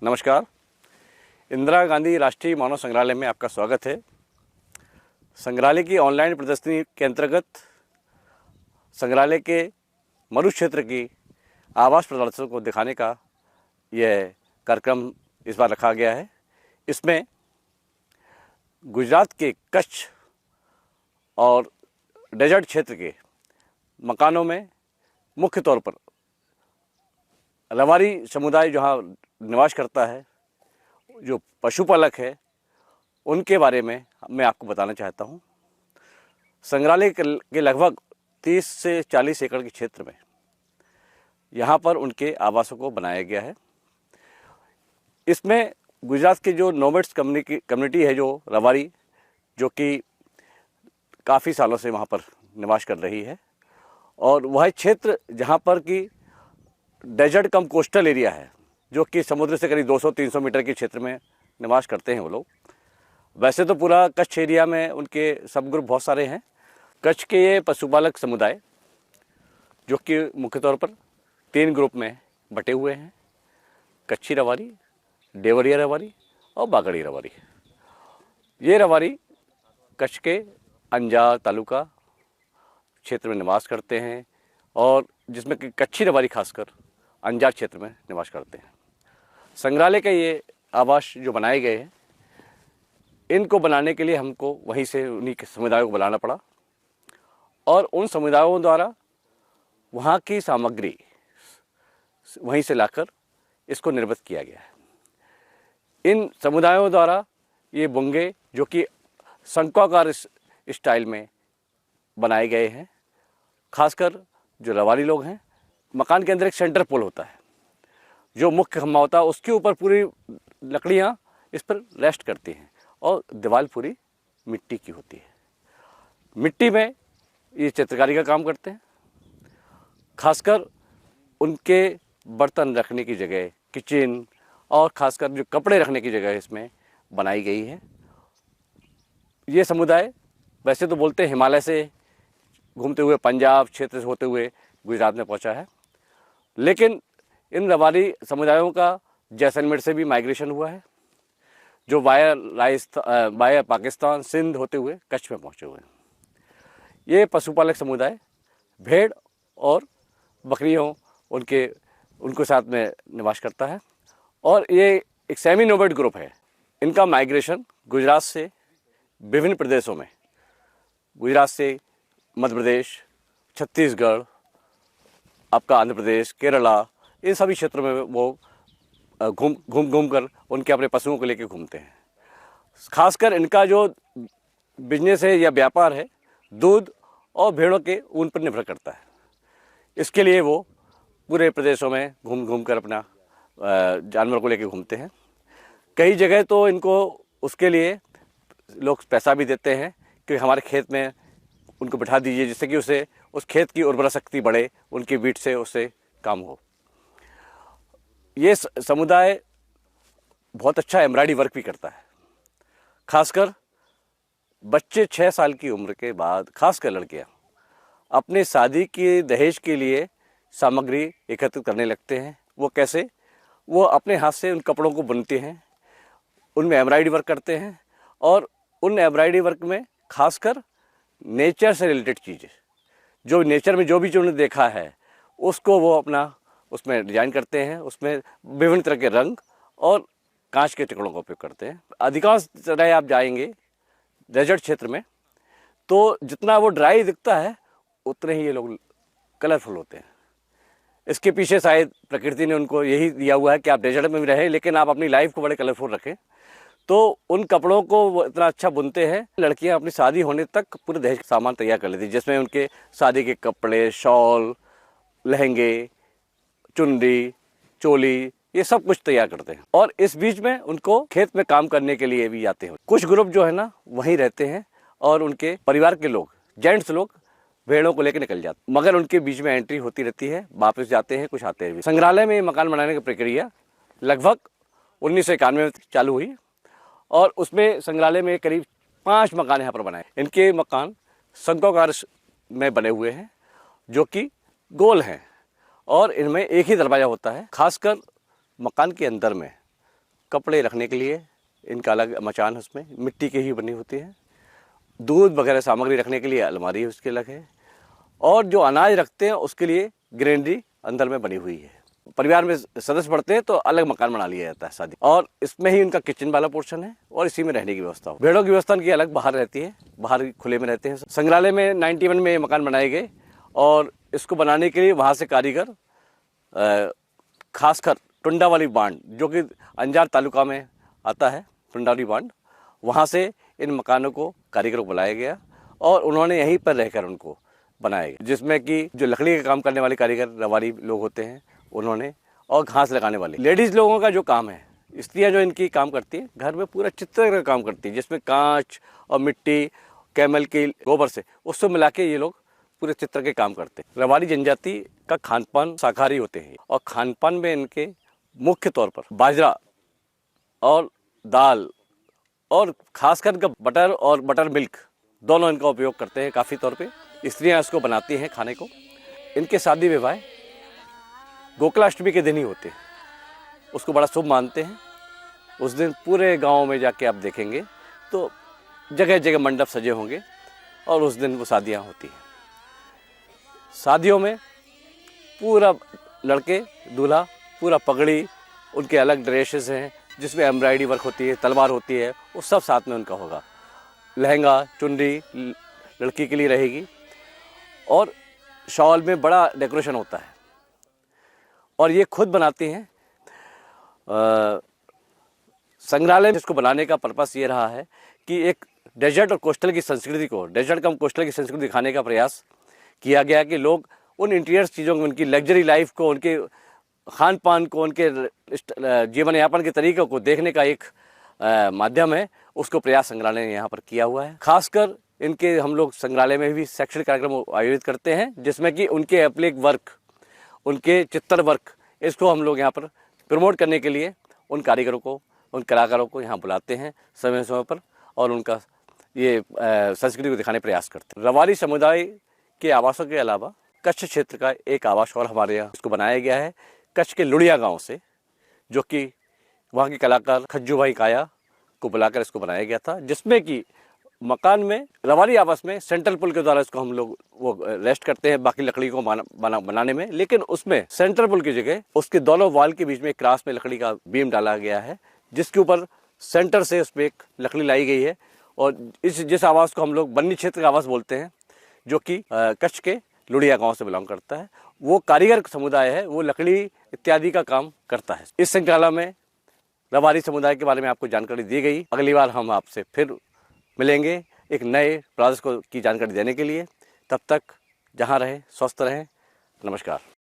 नमस्कार। इंदिरा गांधी राष्ट्रीय मानव संग्रहालय में आपका स्वागत है। संग्रहालय की ऑनलाइन प्रदर्शनी के अंतर्गत संग्रहालय के मरुक्षेत्र की आवास प्रदर्शनों को दिखाने का यह कार्यक्रम इस बार रखा गया है। इसमें गुजरात के कच्छ और डेजर्ट क्षेत्र के मकानों में मुख्य तौर पर रवारी समुदाय जहाँ निवास करता है, जो पशुपालक है, उनके बारे में मैं आपको बताना चाहता हूँ। संग्रहालय के लगभग 30 से 40 एकड़ के क्षेत्र में यहाँ पर उनके आवासों को बनाया गया है। इसमें गुजरात के जो नोमैड्स कम्युनिटी है, जो रवारी, जो कि काफ़ी सालों से वहाँ पर निवास कर रही है, और वह क्षेत्र जहाँ पर कि डेजर्ट कम कोस्टल एरिया है, जो कि समुद्र से करीब 200-300 मीटर के क्षेत्र में निवास करते हैं वो लोग। वैसे तो पूरा कच्छ एरिया में उनके सब ग्रुप बहुत सारे हैं। कच्छ के ये पशुपालक समुदाय, जो कि मुख्य तौर पर 3 ग्रुप में बटे हुए हैं: कच्छी रवारी, देवरिया रवारी और बागड़ी रवारी। ये रवारी कच्छ के अंजार तालुका क्षेत्र में निवास करते हैं, और जिसमें कि कच्छी रवारी खासकर अंजार क्षेत्र में निवास करते हैं। संग्रहालय के ये आवास जो बनाए गए हैं, इनको बनाने के लिए हमको वहीं से उन्हीं के समुदायों को बुलाना पड़ा, और उन समुदायों द्वारा वहाँ की सामग्री वहीं से लाकर इसको निर्मित किया गया है। इन समुदायों द्वारा ये बुंगे, जो कि शंक्वाकार स्टाइल में बनाए गए हैं, खासकर जो रवारी लोग हैं, मकान के अंदर एक सेंटर पोल होता है, जो मुख्य खम्भा होता है, उसके ऊपर पूरी लकड़ियाँ इस पर रेस्ट करती हैं, और दीवार पूरी मिट्टी की होती है। मिट्टी में ये चित्रकारी का काम करते हैं। खासकर उनके बर्तन रखने की जगह, किचन, और खासकर जो कपड़े रखने की जगह इसमें बनाई गई है। ये समुदाय वैसे तो बोलते हैं हिमालय से घूमते हुए पंजाब क्षेत्र से होते हुए गुजरात में पहुंचा है, लेकिन इन रवारी समुदायों का जैसलमेर से भी माइग्रेशन हुआ है, जो वाया पाकिस्तान, सिंध होते हुए कच्छ में पहुंचे हुए हैं। ये पशुपालक समुदाय भेड़ और बकरियों उनके साथ में निवास करता है, और ये एक सेमी नोमैड ग्रुप है। इनका माइग्रेशन गुजरात से विभिन्न प्रदेशों में, गुजरात से मध्य प्रदेश, छत्तीसगढ़, आपका आंध्र प्रदेश, केरला, इन सभी क्षेत्रों में वो घूम कर उनके अपने पशुओं को लेकर घूमते हैं। खासकर इनका जो बिजनेस है या व्यापार है, दूध और भेड़ों के ऊन पर निर्भर करता है। इसके लिए वो पूरे प्रदेशों में घूम कर अपना जानवर को लेकर घूमते हैं। कई जगह तो इनको उसके लिए लोग पैसा भी देते हैं कि हमारे खेत में उनको बिठा दीजिए, जिससे कि उसे उस खेत की उर्वरा शक्ति बढ़े, उनकी बीट से उससे काम हो। ये समुदाय बहुत अच्छा एम्ब्रॉयडरी वर्क भी करता है। खासकर बच्चे 6 साल की उम्र के बाद, खासकर लड़कियां, अपने शादी के दहेज के लिए सामग्री एकत्रित करने लगते हैं। वो कैसे? वो अपने हाथ से उन कपड़ों को बुनते हैं, उनमें एम्ब्रॉयडरी वर्क करते हैं, और उन एम्ब्रॉयडरी वर्क में खासकर नेचर से रिलेटेड चीज़ें, जो नेचर में जो भी उन्होंने देखा है, उसको वो अपना उसमें डिजाइन करते हैं। उसमें विभिन्न तरह के रंग और कांच के टुकड़ों का उपयोग करते हैं। अधिकांश जगह आप जाएंगे डेजर्ट क्षेत्र में, तो जितना वो ड्राई दिखता है, उतने ही ये लोग कलरफुल होते हैं। इसके पीछे शायद प्रकृति ने उनको यही दिया हुआ है कि आप डेजर्ट में भी रहें, लेकिन आप अपनी लाइफ को बड़े कलरफुल रखें। तो उन कपड़ों को वो इतना अच्छा बुनते हैं। लड़कियां अपनी शादी होने तक पूरे दहेज का सामान तैयार कर लेती हैं, जिसमें उनके शादी के कपड़े, शॉल, लहंगे, चुनरी, चोली, ये सब कुछ तैयार करते हैं। और इस बीच में उनको खेत में काम करने के लिए भी जाते हैं। कुछ ग्रुप जो है ना, वहीं रहते हैं, और उनके परिवार के लोग, जेंट्स लोग, भेड़ों को लेकर निकल जाते, मगर उनके बीच में एंट्री होती रहती है, वापस जाते हैं, कुछ आते हैं भी। संग्रहालय में मकान बनाने की प्रक्रिया लगभग 1991 में चालू हुई, और उसमें संग्रहालय में करीब 5 मकान यहाँ पर बनाए। इनके मकान शंक्वाकार में बने हुए हैं, जो कि गोल हैं, और इनमें एक ही दरवाज़ा होता है। खासकर मकान के अंदर में कपड़े रखने के लिए इनका अलग मचान है, उसमें मिट्टी की ही बनी होती है। दूध वगैरह सामग्री रखने के लिए अलमारी है उसकी अलग है, और जो अनाज रखते हैं उसके लिए ग्रेनरी अंदर में बनी हुई है। परिवार में सदस्य बढ़ते हैं तो अलग मकान बना लिया जाता है शादी, और इसमें ही उनका किचन वाला पोर्शन है और इसी में रहने की व्यवस्था हो। भेड़ों की व्यवस्था उनकी अलग बाहर रहती है, बाहर खुले में रहते हैं। संग्रहालय में 91 में ये मकान बनाए गए, और इसको बनाने के लिए वहाँ से कारीगर खासकर टुंडा वाली बांड, जो कि अंजार तालुका में आता है, टुंडा वाली बांड, वहाँ से इन मकानों को कारीगरों को बुलाया गया और उन्होंने यहीं पर रहकर उनको बनाया गया, जिसमें कि जो लकड़ी का काम करने वाले कारीगर रवारी लोग होते हैं उन्होंने, और घास लगाने वाले लेडीज़ लोगों का जो काम है, स्त्रियाँ जो इनकी काम करती हैं घर में पूरा चित्र का काम करती है, जिसमें कांच और मिट्टी कैमल के गोबर से उससे मिला के ये लोग पूरे चित्र के काम करते हैं। रवारी जनजाति का खानपान शाकाहारी होते हैं, और खानपान में इनके मुख्य तौर पर बाजरा और दाल और खासकर इनका बटर और बटर मिल्क दोनों इनका उपयोग करते हैं काफ़ी तौर पे। स्त्रियाँ इसको बनाती हैं खाने को। इनके शादी विवाह गोकुलाष्टमी के दिन ही होते हैं, उसको बड़ा शुभ मानते हैं। उस दिन पूरे गांव में जाके आप देखेंगे तो जगह जगह मंडप सजे होंगे, और उस दिन वो शादियां होती हैं। शादियों में पूरा लड़के दूल्हा पूरा पगड़ी, उनके अलग ड्रेसेस हैं जिसमें एम्ब्रॉयडरी वर्क होती है, तलवार होती है, वो सब साथ में उनका होगा। लहंगा चुनरी लड़की के लिए रहेगी, और शॉल में बड़ा डेकोरेशन होता है, और ये खुद बनाती हैं। संग्रहालय में इसको बनाने का पर्पस ये रहा है कि एक डेजर्ट और कोस्टल की संस्कृति को, डेजर्ट कम कोस्टल की संस्कृति दिखाने का प्रयास किया गया कि लोग उन इंटीरियर चीज़ों को, उनकी लग्जरी लाइफ को, उनके खान पान को, उनके जीवन यापन के तरीक़ों को देखने का एक माध्यम है। उसको प्रयास संग्रहालय ने यहाँ पर किया हुआ है। खासकर इनके हम लोग संग्रहालय में भी शैक्षणिक कार्यक्रम आयोजित करते हैं, जिसमें कि उनके एप्लिक वर्क, उनके चित्र वर्क, इसको हम लोग यहाँ पर प्रमोट करने के लिए उन कारीगरों को, उन कलाकारों को यहाँ बुलाते हैं समय समय पर, और उनका ये संस्कृति को दिखाने प्रयास करते हैं। रवारी समुदाय के आवासों के अलावा कच्छ क्षेत्र का एक आवास और हमारे यहाँ इसको बनाया गया है, कच्छ के लुड़िया गांव से, जो कि वहाँ के कलाकार खज्जू भाई काया को बुलाकर इसको बनाया गया था, जिसमें कि मकान में रवारी आवास में सेंट्रल पुल के द्वारा इसको हम लोग वो रेस्ट करते हैं बाकी लकड़ी को बनाने में, लेकिन उसमें सेंट्रल पुल की जगह उसके दोनों वाल के बीच में क्रॉस में लकड़ी का बीम डाला गया है, जिसके ऊपर सेंटर से उसमें एक लकड़ी लाई गई है। और जिस आवास को हम लोग बन्नी क्षेत्र का आवास बोलते हैं, जो कि कच्छ के लुड़िया गांव से बिलोंग करता है, वो कारीगर समुदाय है, वो लकड़ी इत्यादि का काम करता है। इस श्रृंखला में रवारी समुदाय के बारे में आपको जानकारी दी गई। अगली बार हम आपसे फिर मिलेंगे एक नए प्रोजेक्ट की जानकारी देने के लिए। तब तक जहां रहें स्वस्थ रहें। नमस्कार।